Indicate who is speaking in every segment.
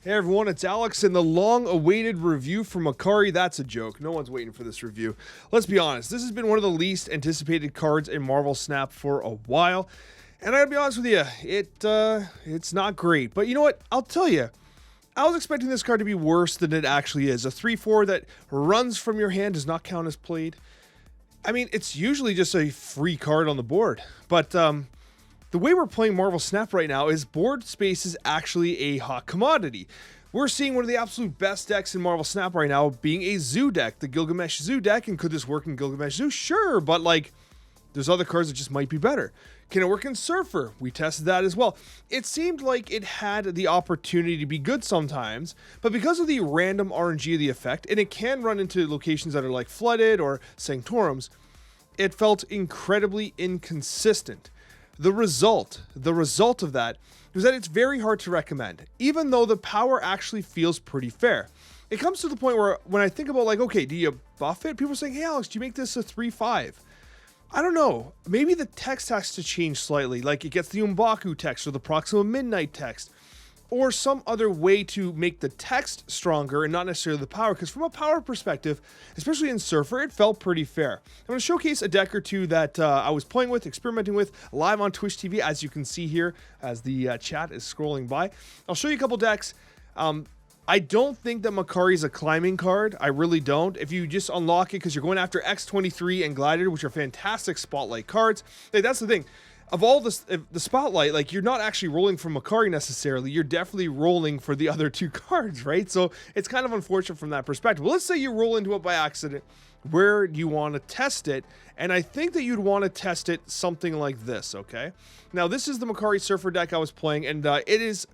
Speaker 1: Hey everyone, it's Alex and the long-awaited review for Makkari. That's a joke. No one's waiting for this review. Let's be honest, this has been one of the least anticipated cards in Marvel Snap for a while. And I gotta be honest with you, it's not great. But you know what? I'll tell you, I was expecting this card to be worse than it actually is. A 3/4 that runs from your hand does not count as played. I mean, it's usually just a free card on the board. But the way we're playing Marvel Snap right now is board space is actually a hot commodity. We're seeing one of the absolute best decks in Marvel Snap right now being a Zoo deck, the Gilgamesh Zoo deck. And could this work in Gilgamesh Zoo? Sure, but like, there's other cards that just might be better. Can it work in Surfer? We tested that as well. It seemed like it had the opportunity to be good sometimes, but because of the random RNG of the effect, and it can run into locations that are like flooded or sanctorums, it felt incredibly inconsistent. The result of that is that it's very hard to recommend, even though the power actually feels pretty fair. It comes to the point where when I think about like, okay, do you buff it? People are saying, hey Alex, do you make this a 3/5? I don't know. Maybe the text has to change slightly, like it gets the Umbaku text or the Proxima Midnight text, or some other way to make the text stronger and not necessarily the power, because from a power perspective, especially in Surfer, it felt pretty fair. I'm going to showcase a deck or two that I was playing with, experimenting with, live on Twitch TV, as you can see here as the chat is scrolling by. I'll show you a couple decks. I don't think that Makkari is a climbing card. I really don't. If you just unlock it because you're going after X23 and Glider, which are fantastic spotlight cards, like, that's the thing. Of all the spotlight, like, you're not actually rolling for Makkari necessarily. You're definitely rolling for the other two cards, right? So it's kind of unfortunate from that perspective. Well, let's say you roll into it by accident. Where do you want to test it? And I think that you'd want to test it something like this, okay? Now, this is the Makkari Surfer deck I was playing, and it is,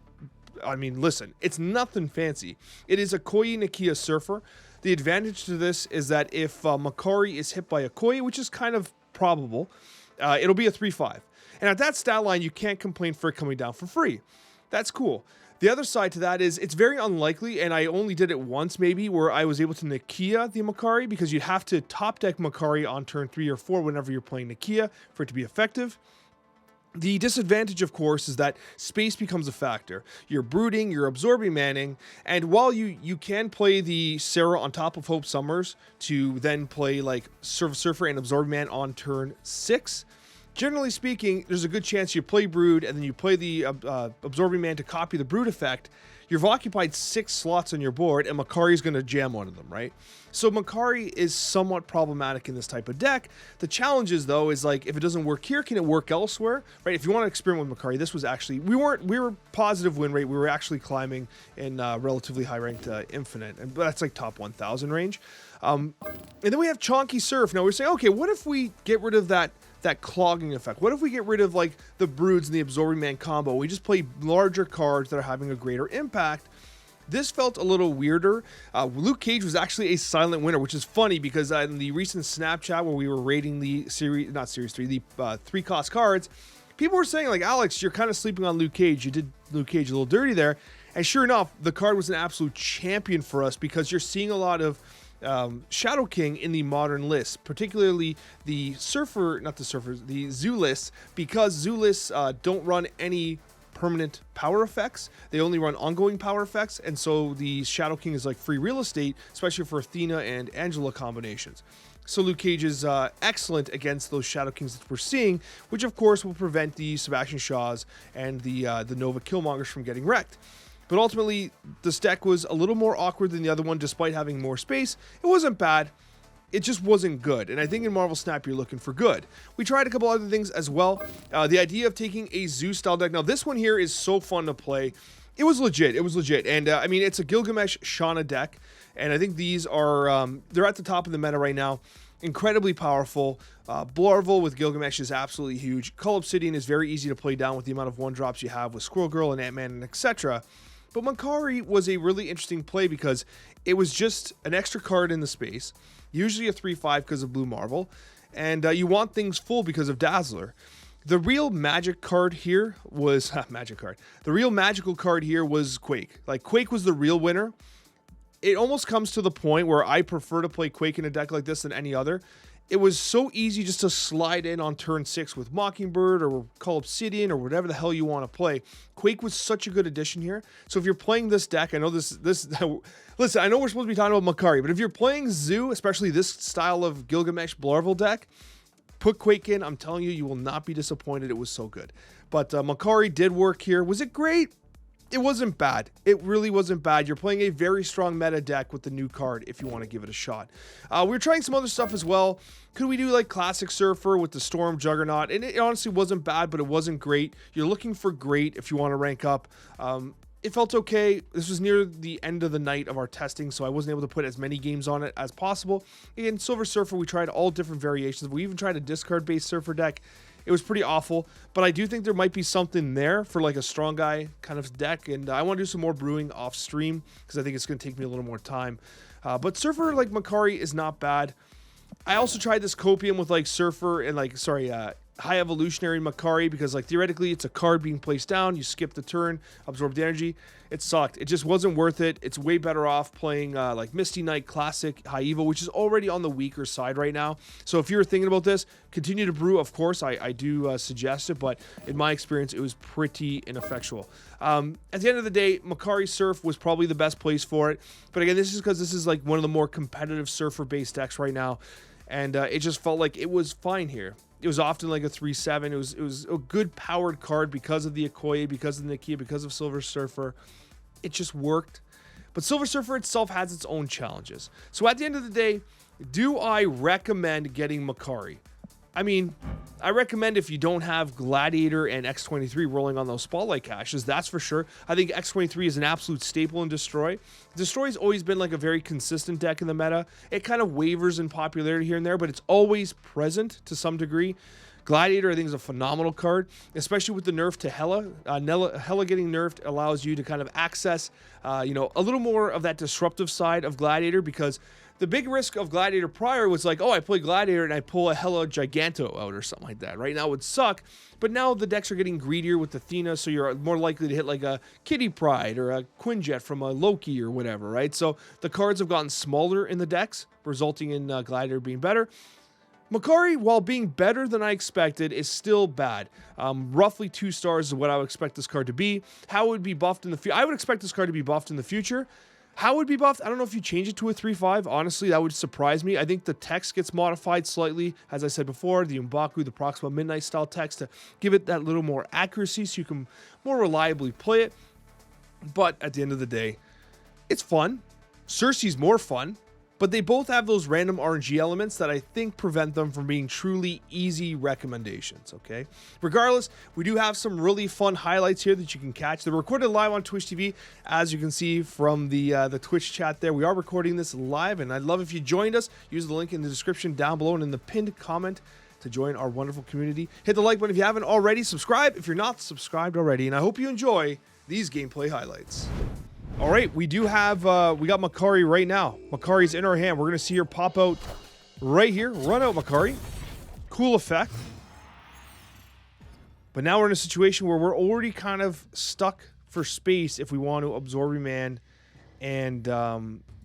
Speaker 1: I mean, listen, it's nothing fancy. It is a Koei Nakia Surfer. The advantage to this is that if Makkari is hit by a Koei, which is kind of probable, it'll be a 3/5. And at that stat line, you can't complain for it coming down for free. That's cool. The other side to that is it's very unlikely, and I only did it once maybe, where I was able to Nakia the Makkari, because you'd have to top deck Makkari on turn 3 or 4 whenever you're playing Nakia for it to be effective. The disadvantage, of course, is that space becomes a factor. You're brooding, you're absorbing manning, and while you can play the Sarah on top of Hope Summers to then play like Surfer and Absorb Man on turn 6, generally speaking, there's a good chance you play Brood and then you play the Absorbing Man to copy the Brood effect. You've occupied 6 slots on your board, and Makkari is going to jam one of them, right? So Makkari is somewhat problematic in this type of deck. The challenge is, though, is like, if it doesn't work here, can it work elsewhere, right? If you want to experiment with Makkari, this was actually, we were positive win rate. We were actually climbing in relatively high ranked Infinite, and that's like top 1,000 range. And then we have Chonky Surf. Now we're saying, okay, what if we get rid of that clogging effect? What if we get rid of like the Broods and the Absorbing Man combo? We just play larger cards that are having a greater impact. This felt a little weirder. Luke Cage was actually a silent winner, which is funny because in the recent Snapchat where we were rating the series, not series 3, the 3-cost cards, people were saying like, Alex, you're kind of sleeping on Luke Cage. You did Luke Cage a little dirty there. And sure enough, the card was an absolute champion for us because you're seeing a lot of Shadow King in the modern list, particularly the the Zoo lists, because Zoo lists don't run any permanent power effects. They only run ongoing power effects, and so the Shadow King is like free real estate, especially for Athena and Angela combinations. So Luke Cage is excellent against those Shadow Kings that we're seeing, which of course will prevent the Sebastian Shaws and the Nova Killmongers from getting wrecked. But ultimately, this deck was a little more awkward than the other one, despite having more space. It wasn't bad. It just wasn't good. And I think in Marvel Snap, you're looking for good. We tried a couple other things as well. The idea of taking a Zoo-style deck. Now, this one here is so fun to play. It was legit. It was legit. And, I mean, it's a Gilgamesh Shauna deck. And I think these are, they're at the top of the meta right now. Incredibly powerful. Blarvel with Gilgamesh is absolutely huge. Cull Obsidian is very easy to play down with the amount of 1-drops you have with Squirrel Girl and Ant-Man and etc. But Makkari was a really interesting play because it was just an extra card in the space, usually a 3/5 because of Blue Marvel, and you want things full because of Dazzler. The real magic card here was The real magical card here was Quake. Like, Quake was the real winner. It almost comes to the point where I prefer to play Quake in a deck like this than any other. it was so easy just to slide in on turn 6 with Mockingbird or Call Obsidian or whatever the hell you want to play. Quake was such a good addition here. So if you're playing this deck, I know this listen, I know we're supposed to be talking about Makkari, but if you're playing Zoo, especially this style of Gilgamesh Blarvel deck, put Quake in. I'm telling you, you will not be disappointed. It was so good. But Makkari did work here. Was it great? It wasn't bad. It really wasn't bad. You're playing a very strong meta deck with the new card if you want to give it a shot. We were trying some other stuff as well. Could we do like Classic Surfer with the Storm Juggernaut? And it honestly wasn't bad, but it wasn't great. You're looking for great if you want to rank up. It felt okay. This was near the end of the night of our testing, so I wasn't able to put as many games on it as possible. Again, Silver Surfer, we tried all different variations. We even tried a discard-based Surfer deck. It was pretty awful, but I do think there might be something there for like a strong guy kind of deck, and I want to do some more brewing off stream because I think it's going to take me a little more time. But Surfer like Makkari is not bad. I also tried this Copium with like Surfer and like, High Evolutionary Makkari because like theoretically it's a card being placed down, you skip the turn, absorb the energy. It sucked. It just wasn't worth it. It's way better off playing like Misty Knight Classic High Evo, which is already on the weaker side right now. So if you're thinking about this, continue to brew. Of course, I do suggest it, but in my experience, it was pretty ineffectual. At the end of the day, Makkari Surf was probably the best place for it. But again, this is because this is like one of the more competitive Surfer-based decks right now. And it just felt like it was fine here. It was often like a 3-7. It was a good powered card because of the Okoye, because of the Nakia, because of Silver Surfer. It just worked. But Silver Surfer itself has its own challenges. So at the end of the day, do I recommend getting Makkari? I mean, I recommend if you don't have Gladiator and X23 rolling on those Spotlight caches, that's for sure. I think X23 is an absolute staple in Destroy. Destroy's always been like a very consistent deck in the meta. It kind of wavers in popularity here and there, but it's always present to some degree. Gladiator, I think, is a phenomenal card, especially with the nerf to Hela. Hela getting nerfed allows you to kind of access, a little more of that disruptive side of Gladiator, because the big risk of Gladiator prior was like, oh, I play Gladiator and I pull a Hela Giganto out or something like that. Right now it would suck, but now the decks are getting greedier with Athena, so you're more likely to hit like a Kitty Pryde or a Quinjet from a Loki or whatever, right? So the cards have gotten smaller in the decks, resulting in Gladiator being better. Makkari, while being better than I expected, is still bad. Roughly 2 stars is what I would expect this card to be. How it would be buffed in the future? I would expect this card to be buffed in the future. How it would be buffed? I don't know if you change it to a 3-5. Honestly, that would surprise me. I think the text gets modified slightly, as I said before, the M'Baku, the Proxima Midnight style text to give it that little more accuracy so you can more reliably play it. But at the end of the day, it's fun. SERSI's more fun. But they both have those random RNG elements that I think prevent them from being truly easy recommendations, okay? Regardless, we do have some really fun highlights here that you can catch. They're recorded live on Twitch TV, as you can see from the Twitch chat there. We are recording this live, and I'd love if you joined us. Use the link in the description down below and in the pinned comment to join our wonderful community. Hit the like button if you haven't already. Subscribe if you're not subscribed already, and I hope you enjoy these gameplay highlights. All right, we do have, we got Makkari right now. Makkari's in our hand. We're going to see her pop out right here. Run out, Makkari. Cool effect. But now we're in a situation where we're already kind of stuck for space if we want to absorb Remand and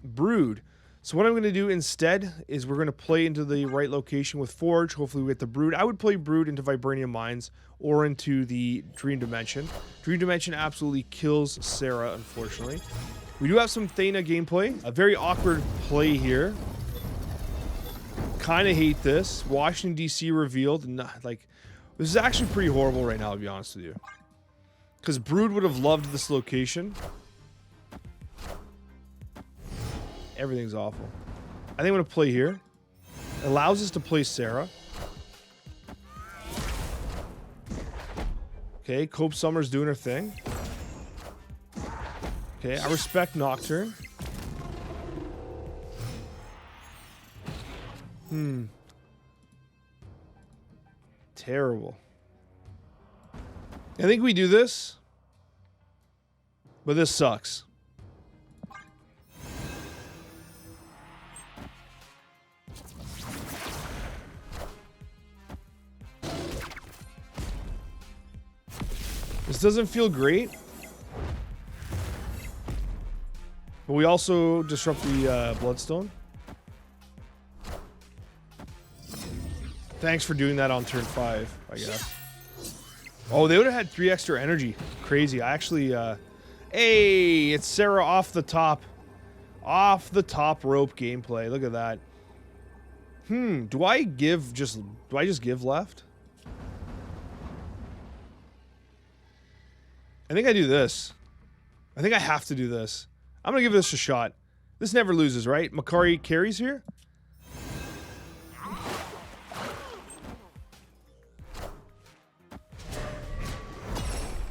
Speaker 1: Brood. So what I'm going to do instead is we're going to play into the right location with Forge. Hopefully we get the Brood. I would play Brood into Vibranium Mines or into the Dream Dimension. Dream Dimension absolutely kills Sarah, unfortunately. We do have some Thena gameplay. A very awkward play here. Kind of hate this. Washington, D.C. revealed. Like, this is actually pretty horrible right now, to be honest with you. Because Brood would have loved this location. Everything's awful. I think I'm going to play here. Allows us to play Sarah. Okay, Cope Summer's doing her thing. Okay, I respect Nocturne. Terrible. I think we do this. But this sucks. This doesn't feel great. But we also disrupt the Bloodstone. Thanks for doing that on turn 5, I guess. Oh, they would have had 3 extra energy. Crazy. I actually, hey, it's Sarah off the top. Off the top rope gameplay. Look at that. Do I just give left? I think I do this. I think I have to do this. I'm gonna give this a shot. This never loses, right? Makkari carries here.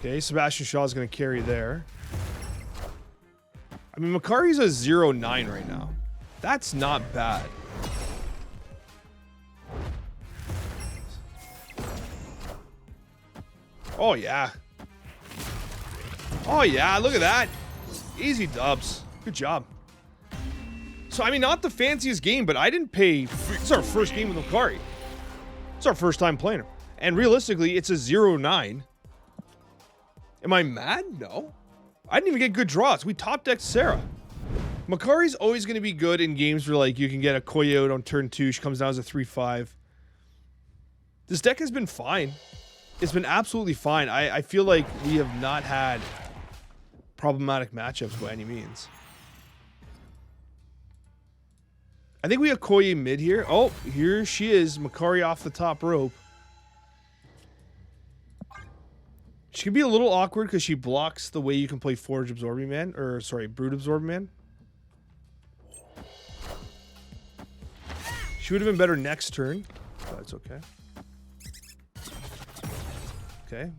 Speaker 1: Okay, Sebastian Shaw's gonna carry there. I mean, Makkari's a 0-9 right now. That's not bad. Oh, yeah. Oh, yeah, look at that. Easy dubs. Good job. So, I mean, not the fanciest game, but I didn't pay... This is our first game with Makkari. It's our first time playing him. And realistically, it's a 0-9. Am I mad? No. I didn't even get good draws. We top-decked Sarah. Makkari's always going to be good in games where, like, you can get a Coccia out on turn 2. She comes down as a 3-5. This deck has been fine. It's been absolutely fine. I feel like we have not had problematic matchups by any means. I think we have Coccia mid here. Oh, here she is. Makkari off the top rope. She can be a little awkward because she blocks the way you can play Forge Absorbing Man. Or, sorry, Brute Absorbing Man. She would have been better next turn. But it's okay. Okay.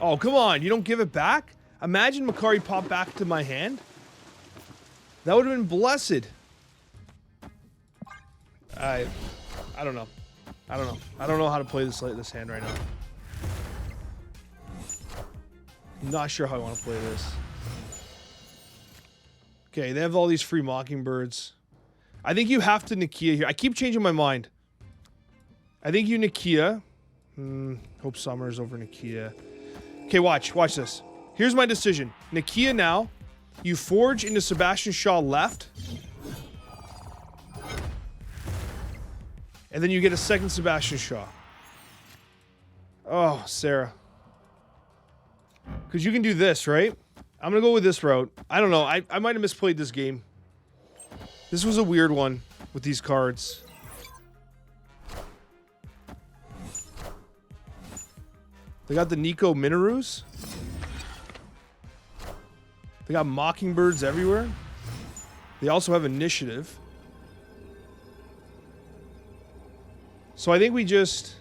Speaker 1: Oh, come on. You don't give it back? Imagine Makkari pop back to my hand. That would have been blessed. I don't know. I don't know. I don't know how to play this hand right now. I'm not sure how I want to play this. Okay, they have all these free Mockingbirds. I think you have to Nakia here. I keep changing my mind. I think you Nakia. Hope Summers over Nakia. Okay, watch this. Here's my decision. Nakia now. You Forge into Sebastian Shaw left. And then you get a second Sebastian Shaw. Oh, Sarah. Because you can do this, right? I'm going to go with this route. I don't know. I might have misplayed this game. This was a weird one with these cards. They got the Nico Minarus. They got Mockingbirds everywhere. They also have Initiative. So I think we just...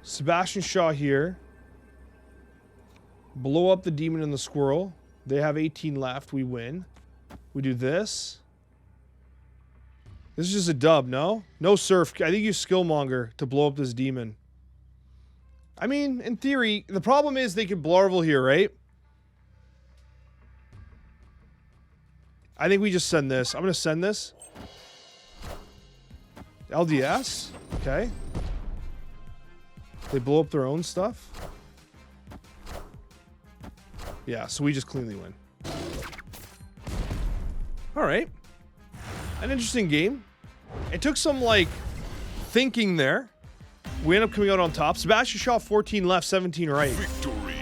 Speaker 1: Sebastian Shaw here. Blow up the Demon and the Squirrel. They have 18 left. We win. We do this. This is just a dub, no? No Surf. I think you Skillmonger to blow up this Demon. I mean, in theory, the problem is they could Blarvel here, right? I think we just send this. I'm going to send this. LDS. Okay. They blow up their own stuff. Yeah, so we just cleanly win. Alright. An interesting game. It took some, like, thinking there. We end up coming out on top. Sebastian Shaw, 14 left, 17 right. Victory.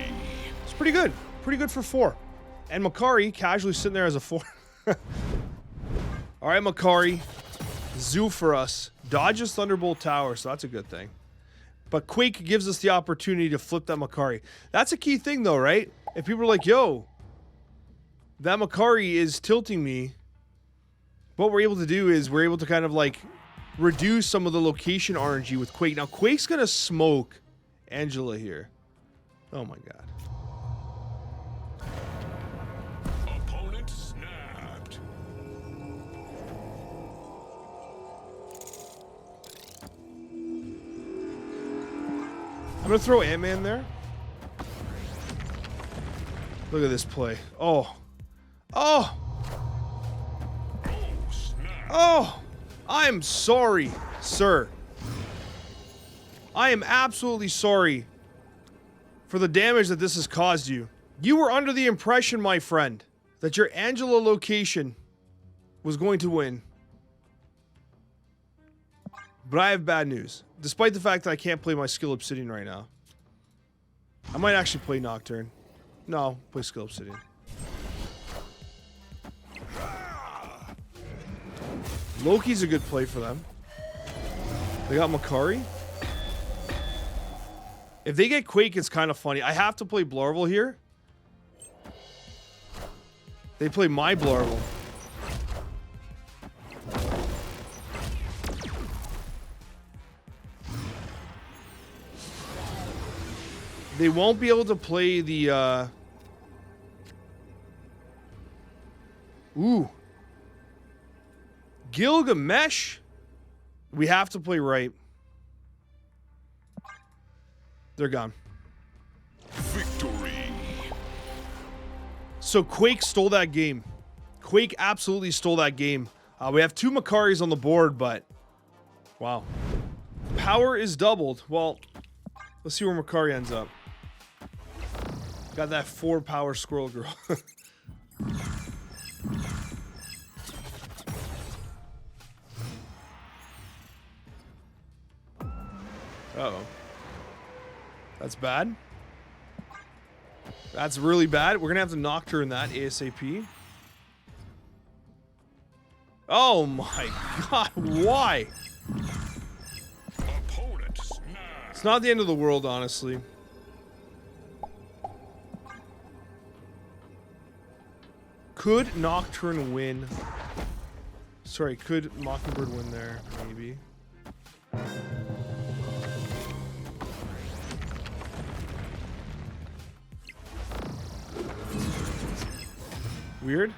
Speaker 1: It's pretty good. Pretty good for 4. And Makkari casually sitting there as a 4. Alright, Makkari. Zoo for us. Dodges Thunderbolt Tower, so that's a good thing. But Quake gives us the opportunity to flip that Makkari. That's a key thing, though, right? If people are like, yo, that Makkari is tilting me, what we're able to do is we're able to kind of, like, reduce some of the location RNG with Quake. Now, Quake's going to smoke Angela here. Oh, my God.
Speaker 2: Opponent snapped.
Speaker 1: I'm going to throw Ant-Man there. Look at this play. Oh. Oh. Oh. I'm sorry, sir. I am absolutely sorry for the damage that this has caused you. You were under the impression, my friend, that your Angela location was going to win. But I have bad news. Despite the fact that I can't play my Skill Obsidian right now. I might actually play Nocturne. No, play Skill Obsidian. Loki's a good play for them. They got Makkari. If they get Quake, it's kind of funny. I have to play Blarvel here. They play my Blarvel. They won't be able to play the, Ooh. Gilgamesh? We have to play right. They're gone.
Speaker 2: Victory.
Speaker 1: So Quake stole that game. Quake absolutely stole that game. We have 2 Makkaris on the board, but... Wow. Power is doubled. Well, let's see where Makkari ends up. Got that 4 power squirrel girl. Uh-oh. That's bad. That's really bad. We're gonna have to Nocturne that ASAP. Oh my god, why?
Speaker 2: Opponent snapped.
Speaker 1: It's not the end of the world, honestly. Could Nocturne win? Sorry, could Mockingbird win there? Maybe. Weird.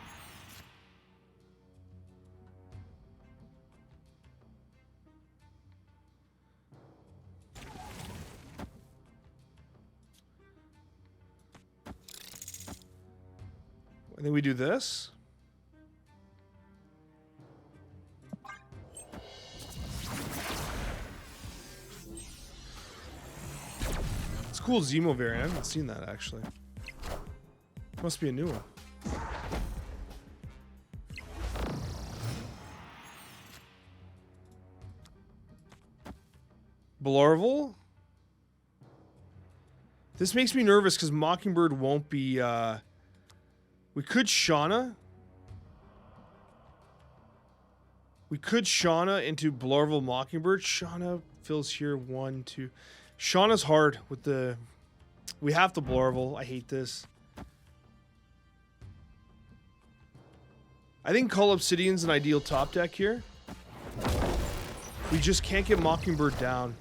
Speaker 1: I think we do this. It's a cool Zemo variant. I haven't seen that actually. Must be a new one. Blarvel? This makes me nervous because Mockingbird won't be, we could Shauna. We could Shauna into Blarvel Mockingbird. Shauna fills here 1, 2. Shauna's hard with the... We have to Blarvel. I hate this. I think Call Obsidian's an ideal top deck here. We just can't get Mockingbird down.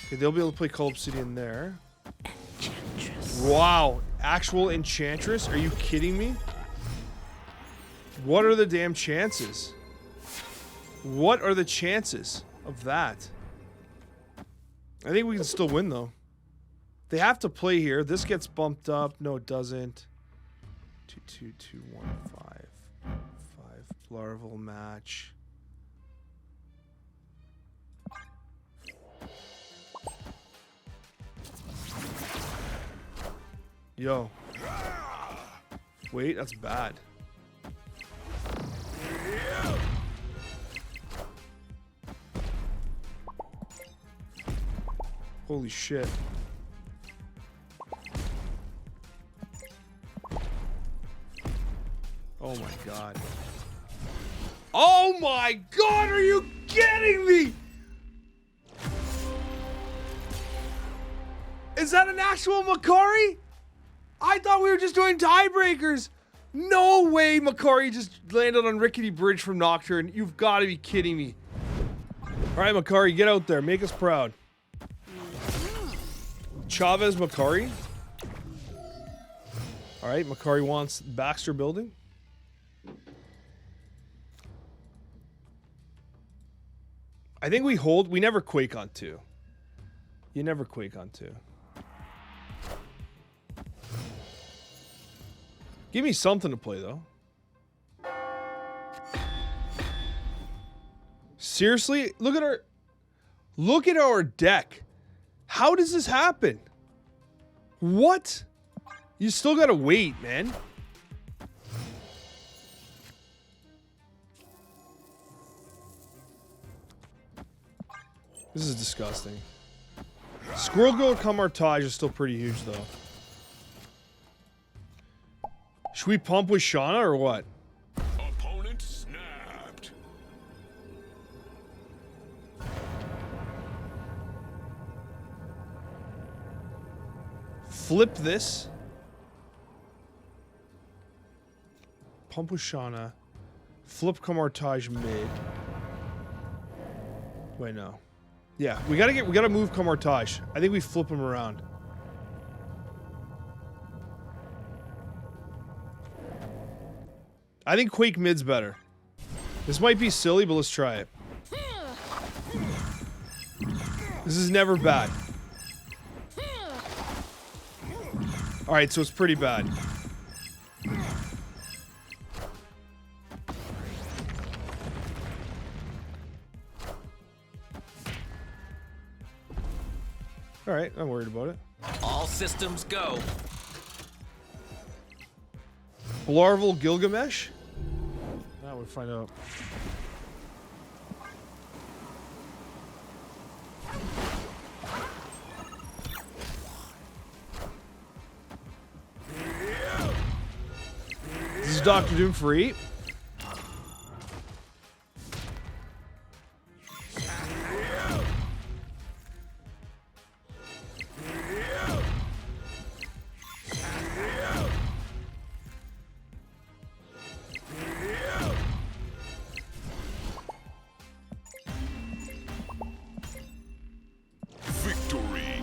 Speaker 1: Okay, they'll be able to play Call Obsidian there. Enchantress. Wow. Actual Enchantress? Are you kidding me? What are the damn chances? What are the chances of that? I think we can still win, though. They have to play here. This gets bumped up. No, it doesn't. 2, 2, 2, 1, 5. 5. Larval match. Yo. Wait, that's bad. Holy shit. Oh my god. Oh my god, are you kidding me? Is that an actual Makkari? I thought we were just doing tiebreakers. No way Makkari just landed on Rickety Bridge from Nocturne. You've got to be kidding me. All right, Makkari, get out there. Make us proud. Chavez Makkari. All right, Makkari wants Baxter Building. I think we hold. We never Quake on 2. You never Quake on 2. Give me something to play, though. Seriously? Look at our deck. How does this happen? What? You still gotta wait, man. This is disgusting. Squirrel Girl Camartage is still pretty huge, though. Should we pump with Shauna or what?
Speaker 2: Opponent snapped.
Speaker 1: Flip this. Pump with Shauna. Flip Camartage mid. Wait, no. Yeah, we gotta move Camartage. I think we flip him around. I think Quake mid's better. This might be silly, but let's try it. This is never bad. Alright, so it's pretty bad. Alright, I'm worried about it.
Speaker 3: All systems go.
Speaker 1: Blarval Gilgamesh? Now we'll find out. This is Dr. Doom free.
Speaker 2: Victory.